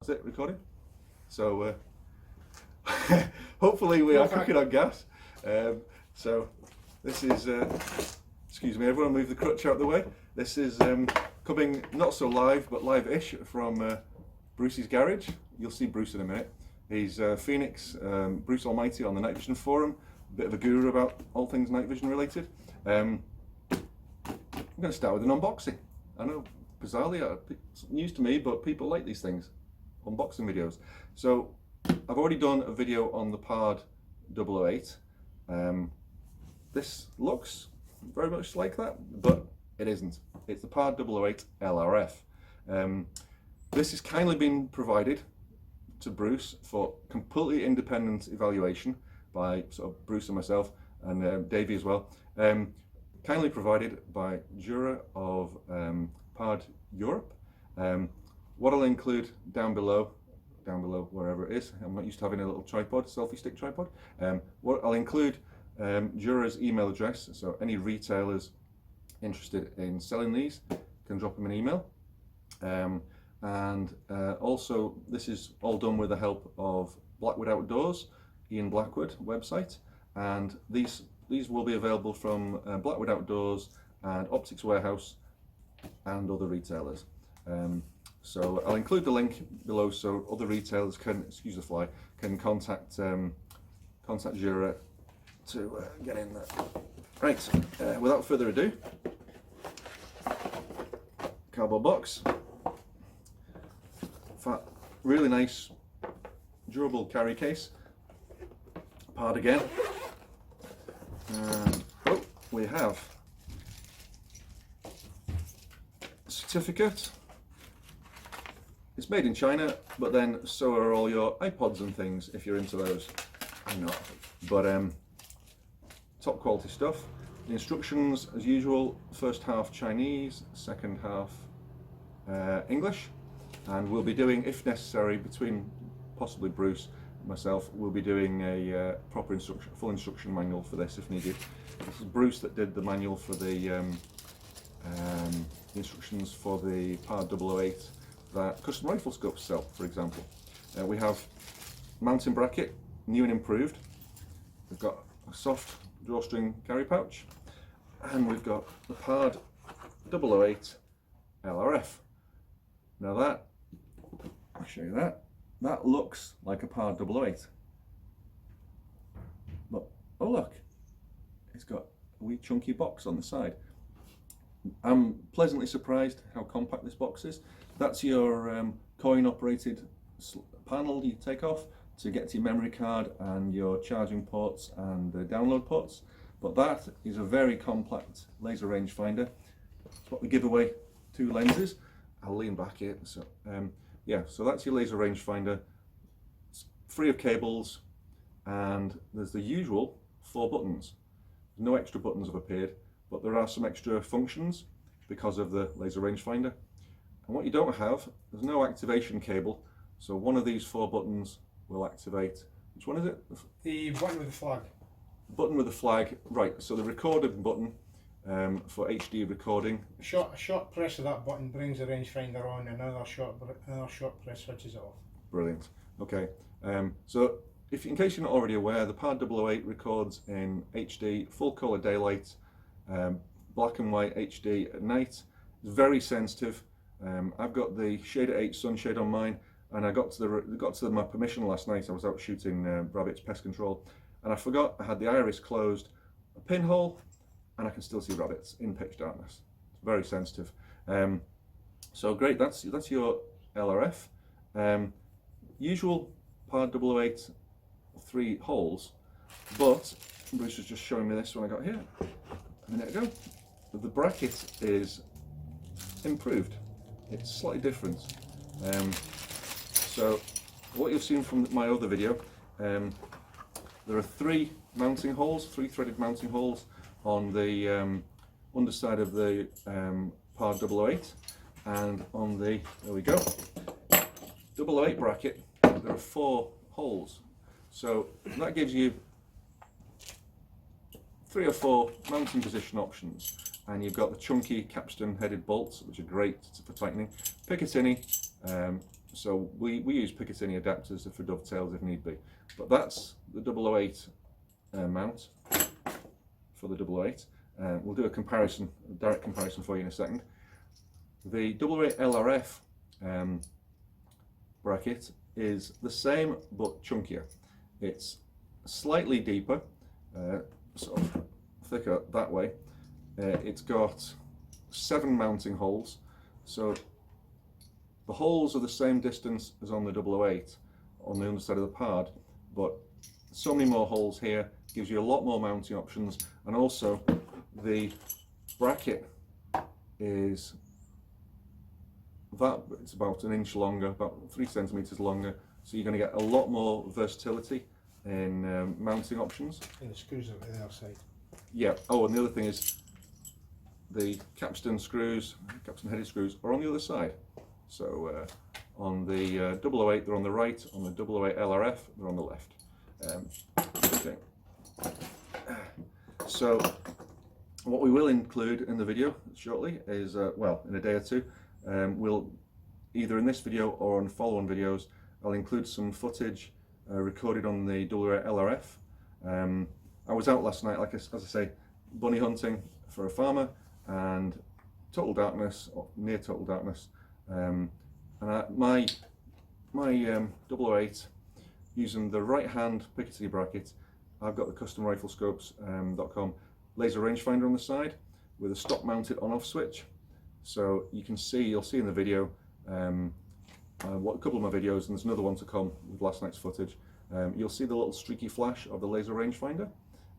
Is it recording? So hopefully we are cooking on gas. So this is, excuse me everyone, move the crutch out of the way. This is coming not so live, but live-ish from Bruce's garage. You'll see Bruce in a minute. He's Phoenix, Bruce Almighty on the Night Vision forum, a bit of a guru about all things night vision related. I'm going to start with an unboxing. I know, bizarrely, it's news to me, but people like these things, unboxing videos. So I've already done a video on the PARD008. This looks very much like that, but it isn't. It's the PARD008 LRF. This has kindly been provided to Bruce for completely independent evaluation by sort of Bruce and myself and Davey as well. Kindly provided by Djure of PARD Europe. What I'll include down below wherever it is, I'm not used to having a little tripod, selfie stick tripod. What I'll include Djure's email address, so any retailers interested in selling these can drop them an email. Also this is all done with the help of Blackwood Outdoors, Ian Blackwood website, and these will be available from Blackwood Outdoors and Optics Warehouse and other retailers. So I'll include the link below so other retailers can, excuse the fly, can contact Djure to get in there. Right, without further ado, cardboard box. Fat, really nice, durable carry case. PARD again. And oh, we have a certificate. It's made in China, but then so are all your iPods and things if you're into those. I'm not, but top quality stuff. The instructions, as usual, first half Chinese, second half English, and we'll be doing, if necessary, between possibly Bruce and myself, we'll be doing a proper instruction, full instruction manual for this if needed. This is Bruce that did the manual for the instructions for the PARD008 that custom rifle scopes sell, for example. We have mounting bracket, new and improved. We've got a soft drawstring carry pouch, and we've got the PARD008 LRF. Now that, I'll show you that looks like a PARD008, but oh look, it's got a wee chunky box on the side. I'm pleasantly surprised how compact this box is. That's your coin operated panel you take off to get to your memory card and your charging ports and the download ports. But that is a very compact laser rangefinder. It's what we give away, 2 lenses. I'll lean back here. So yeah, so that's your laser rangefinder. It's free of cables, and there's the usual 4 buttons. No extra buttons have appeared, but there are some extra functions because of the laser rangefinder. And what you don't have, there's no activation cable, so one of these 4 buttons will activate. Which one is it? The button with the flag. Button with the flag, right. So the recorded button for HD recording. A short press of that button brings the rangefinder on, and another short press switches it off. Brilliant. Okay. So in case you're not already aware, the PARD008 records in HD, full color daylight, black and white HD at night. It's very sensitive. I've got the Shade at 8 sunshade on mine, and I got to my permission last night. I was out shooting rabbits, pest control, and I forgot I had the iris closed, a pinhole, and I can still see rabbits in pitch darkness. It's very sensitive. So great, that's your LRF. Usual PARD008 3 holes, but Bruce was just showing me this when I got here a minute ago. The bracket is improved. It's slightly different. So what you've seen from my other video, there are 3 mounting holes, 3 threaded mounting holes on the underside of the PARD008, and on the, there we go, 008 bracket, there are 4 holes. So that gives you 3 or 4 mounting position options, and you've got the chunky capstan headed bolts, which are great for tightening, Picatinny, So we use Picatinny adapters for dovetails if need be. But that's the 008 mount for the 008. We'll do a comparison, a direct comparison for you in a second. The 008 LRF bracket is the same but chunkier. It's slightly deeper, sort of thicker that way. It's got 7 mounting holes, so the holes are the same distance as on the 008 on the underside of the PARD, but so many more holes here gives you a lot more mounting options, and also the bracket is that it's about an inch longer, about 3 centimeters longer, so you're going to get a lot more versatility in mounting options. And the screws are on the other side. Yeah. Oh, and the other thing is the capstan screws, capstan headed screws, are on the other side. So on the 008 they're on the right, on the 008 LRF they're on the left. Okay. So what we will include in the video shortly is, well, in a day or two, we'll either in this video or on follow-on videos, I'll include some footage recorded on the 008 LRF. I was out last night, as I say, bunny hunting for a farmer, and total darkness, or near total darkness, and my 008, using the right hand Picatinny bracket, I've got the custom riflescopes.com laser rangefinder on the side with a stock mounted on off switch. So you can see, you'll see in the video, a couple of my videos, and there's another one to come with last night's footage. You'll see the little streaky flash of the laser rangefinder.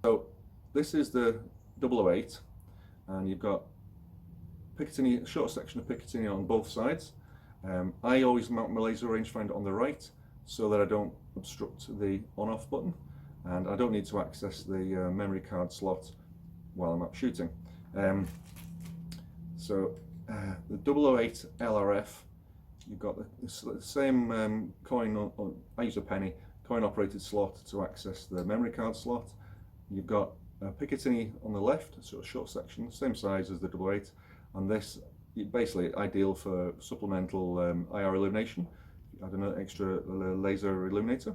So this is the 008, and you've got Picatinny, a short section of Picatinny on both sides. I always mount my laser rangefinder on the right so that I don't obstruct the on-off button, and I don't need to access the memory card slot while I'm up shooting. So the 008 LRF, you've got the same coin, I use a penny, coin operated slot to access the memory card slot. You've got a Picatinny on the left, sort of short section, same size as the 008, and this basically ideal for supplemental IR illumination. I don't know, extra laser illuminator.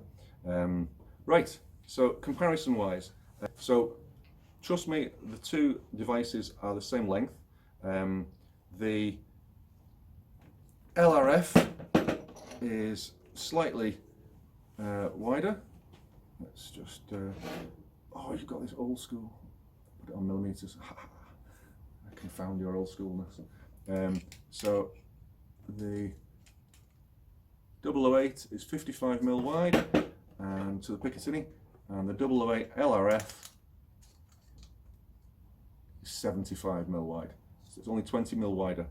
Right, so comparison wise, so trust me, the two devices are the same length. The LRF is slightly wider. Let's just, oh, you've got this old school, put it on millimeters. I confound your old schoolness. So the 008 is 55mm wide, and to the Picatinny, and the 008 LRF is 75mm wide. So it's only 20mm wider,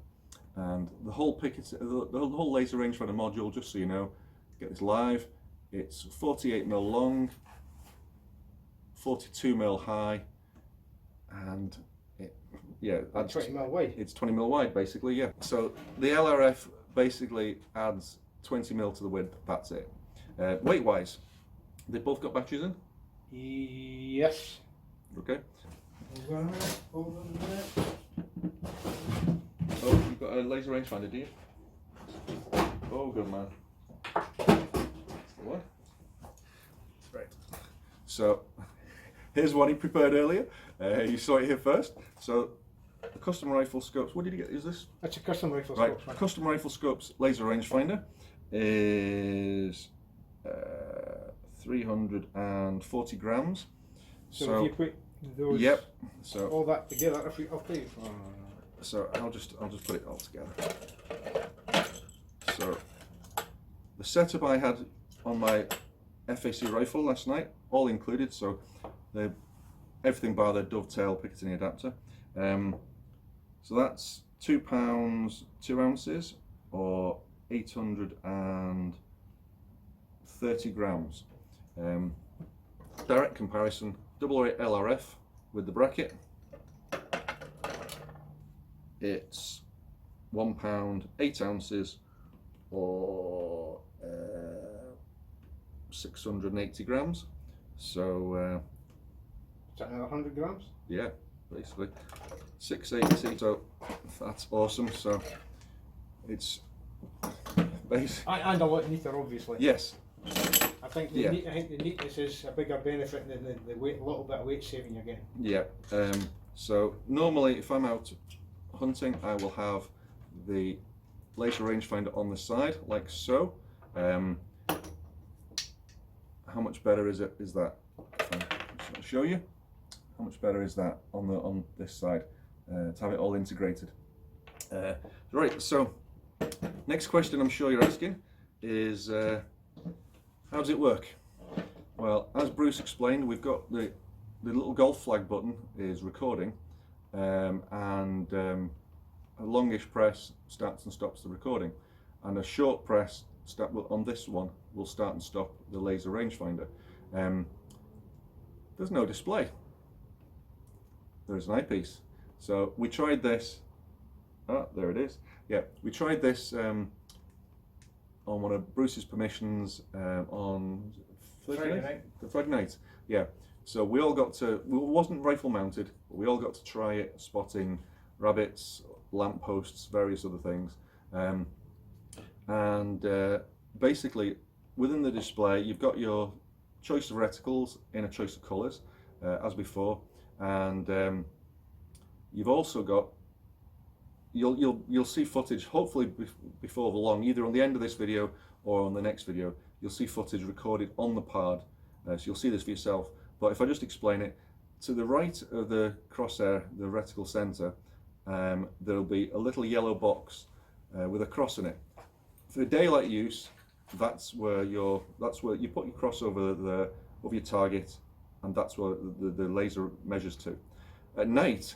and the whole the whole laser rangefinder module, just so you know, get this live, it's 48mm long, 42mm high, and yeah, 20mm wide. It's 20mm wide, basically, yeah. So the LRF basically adds 20mm to the width. That's it. Weight-wise, they both got batteries in. Yes. Okay. Hold on a minute. Oh, you've got a laser rangefinder, do you? Oh, good man. What? Right. So here's what he prepared earlier. You saw it here first. So the custom rifle scopes. What did you get? Is this? That's a custom rifle Right. scope. Custom rifle scopes laser rangefinder is 340 grams. So if you put those, yep. So all that together, I'll tell you. so I'll just put it all together. So the setup I had on my FAC rifle last night, all included. So everything bar the dovetail Picatinny adapter. So that's 2 pounds 2 ounces, or 830 grams. Direct comparison: 008 LRF with the bracket, it's 1 pound 8 ounces, or 680 grams. So Is that another 100 grams? yeah, basically 680. So that's awesome. So it's And a lot neater, obviously. Yes. I think the neatness is a bigger benefit than the weight, a little bit of weight saving you're getting. Yeah. So normally, if I'm out hunting, I will have the laser rangefinder on the side, like so. How much better is that? I'll show you. How much better is that on this side to have it all integrated? Right. So, next question I'm sure you're asking is, how does it work? Well, as Bruce explained, we've got the little golf flag button is recording, and a longish press starts and stops the recording, and a short press on this one will start and stop the laser rangefinder. There's no display. There's an eyepiece. So we tried this. Ah, there it is. Yeah, we tried this on one of Bruce's permissions on Friday night. Yeah. So we all got to. It wasn't rifle mounted, but we all got to try it, spotting rabbits, lampposts, various other things. Basically, within the display, you've got your choice of reticles in a choice of colours, as before, and you've also got. You'll see footage, hopefully before the long, either on the end of this video or on the next video. You'll see footage recorded on the PARD, so you'll see this for yourself. But if I just explain it, to the right of the crosshair, the reticle centre, there'll be a little yellow box with a cross in it. For daylight use, that's where you put your cross over your target, and that's where the laser measures to. At night,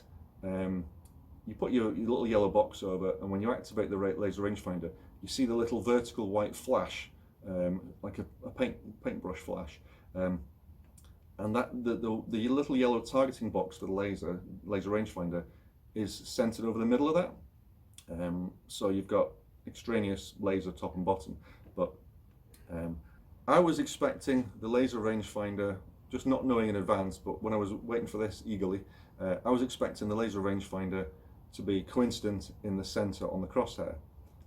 you put your little yellow box over, and when you activate the laser rangefinder, you see the little vertical white flash, like a paintbrush flash, and that the little yellow targeting box for the laser rangefinder is centered over the middle of that. So you've got extraneous laser top and bottom, but I was expecting the laser rangefinder, just not knowing in advance, but when I was waiting for this eagerly, I was expecting the laser rangefinder to be coincident in the center on the crosshair.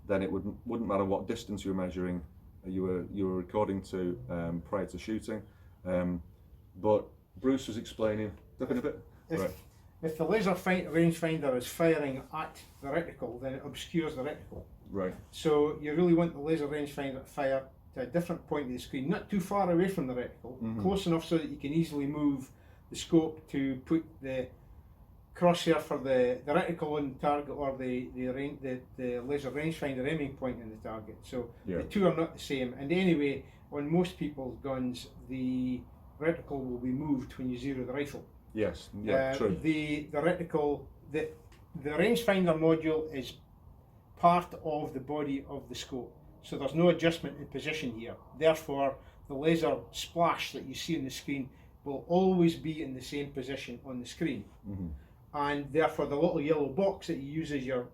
Then it wouldn't matter what distance you were measuring, you were recording to prior to shooting. But Bruce was explaining. If the laser rangefinder is firing at the reticle, then it obscures the reticle. Right. So you really want the laser rangefinder to fire to a different point of the screen, not too far away from the reticle, close enough so that you can easily move the scope to put the crosshair for the reticle on target, or the laser rangefinder aiming point in the target. So the two are not the same. And anyway, on most people's guns, the reticle will be moved when you zero the rifle. Yes, yeah, true. The reticle, the rangefinder module is part of the body of the scope, so there's no adjustment in position here. Therefore, the laser splash that you see on the screen will always be in the same position on the screen. And therefore, the little yellow box that you use as your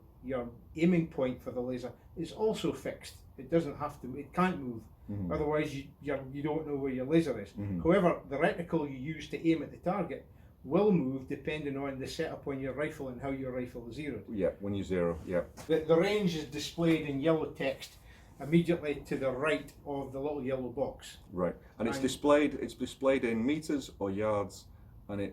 aiming point for the laser is also fixed. It doesn't have to. It can't move. Otherwise, you don't know where your laser is. However, the reticle you use to aim at the target will move depending on the setup on your rifle and how your rifle is zeroed. Yeah, when you zero, yeah. The range is displayed in yellow text immediately to the right of the little yellow box. Right, and it's displayed in meters or yards, and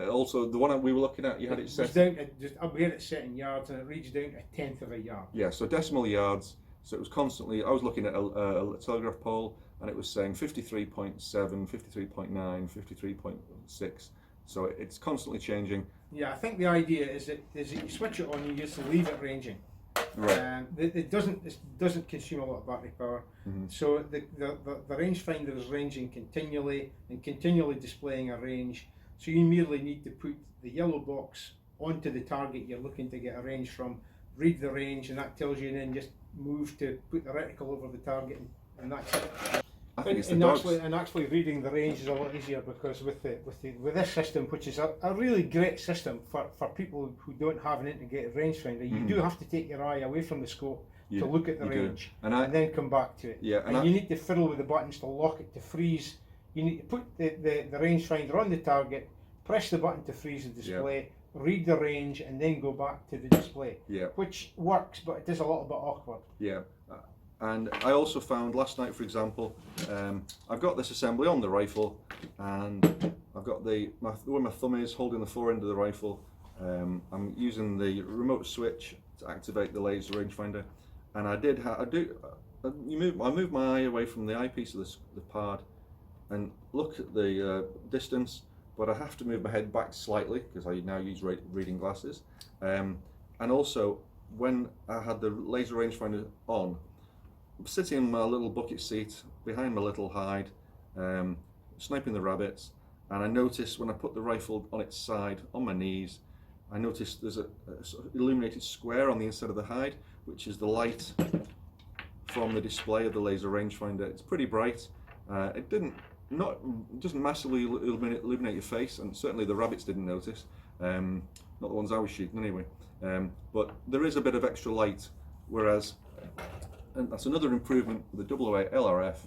also the one we were looking at, you had it set. We had it set in yards, and it reads down to a tenth of a yard. Yeah, so decimal yards. So it was constantly. I was looking at a telegraph pole, and it was saying 53.7, 53.9, 53.6. So it's constantly changing. Yeah, I think the idea is that you switch it on, you just leave it ranging. Right. It doesn't consume a lot of battery power. So the rangefinder is ranging continually and continually displaying a range. So you merely need to put the yellow box onto the target you're looking to get a range from, read the range, and that tells you, and then just move to put the reticle over the target, and that's it. I think And actually reading the range is a lot easier, because with this system, which is a really great system for people who don't have an integrated rangefinder, you do have to take your eye away from the scope to look at the range and then come back to it. Yeah, and you need to fiddle with the buttons to lock it to freeze. You need to put the rangefinder on the target, press the button to freeze the display, read the range, and then go back to the display. Yeah. Which works, but it is a little bit awkward. Yeah. And I also found last night, for example, I've got this assembly on the rifle, and I've got where my thumb is holding the forend of the rifle. I'm using the remote switch to activate the laser rangefinder, and I move my eye away from the eyepiece of the PARD and look at the distance, but I have to move my head back slightly because I now use reading glasses. And also, when I had the laser rangefinder on, I'm sitting in my little bucket seat behind my little hide, sniping the rabbits, and I noticed when I put the rifle on its side, on my knees, I noticed there's a sort of illuminated square on the inside of the hide, which is the light from the display of the laser rangefinder. It's pretty bright. It doesn't massively illuminate your face, and certainly the rabbits didn't notice. Not the ones I was shooting anyway. But there is a bit of extra light, whereas, and that's another improvement with the 008 LRF.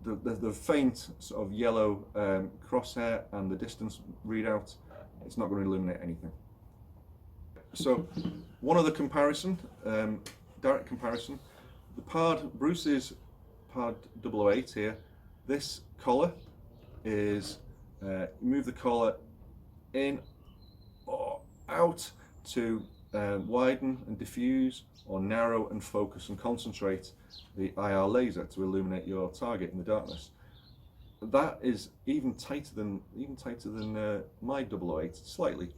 The faint sort of yellow crosshair and the distance readout, it's not going to illuminate anything. So one other comparison, direct comparison, Bruce's PARD008 here, this collar is, move the collar in or out to widen and diffuse, or narrow and focus and concentrate the IR laser to illuminate your target in the darkness. That is even tighter than my 008, slightly.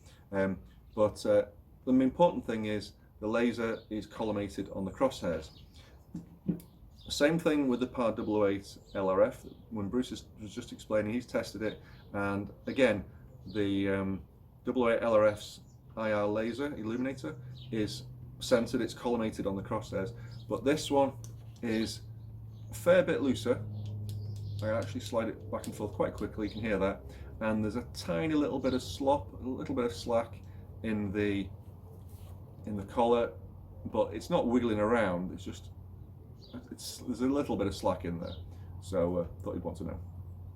But the important thing is the laser is collimated on the crosshairs. Same thing with the PARD008 LRF. When Bruce was just explaining, he's tested it, and again, the 008 LRF's IR Laser Illuminator is centered, it's collimated on the crosshairs, but this one is a fair bit looser. I actually slide it back and forth quite quickly, you can hear that, and there's a tiny little bit of slop, a little bit of slack in the collar, but it's not wiggling around, there's a little bit of slack in there, so thought you'd want to know.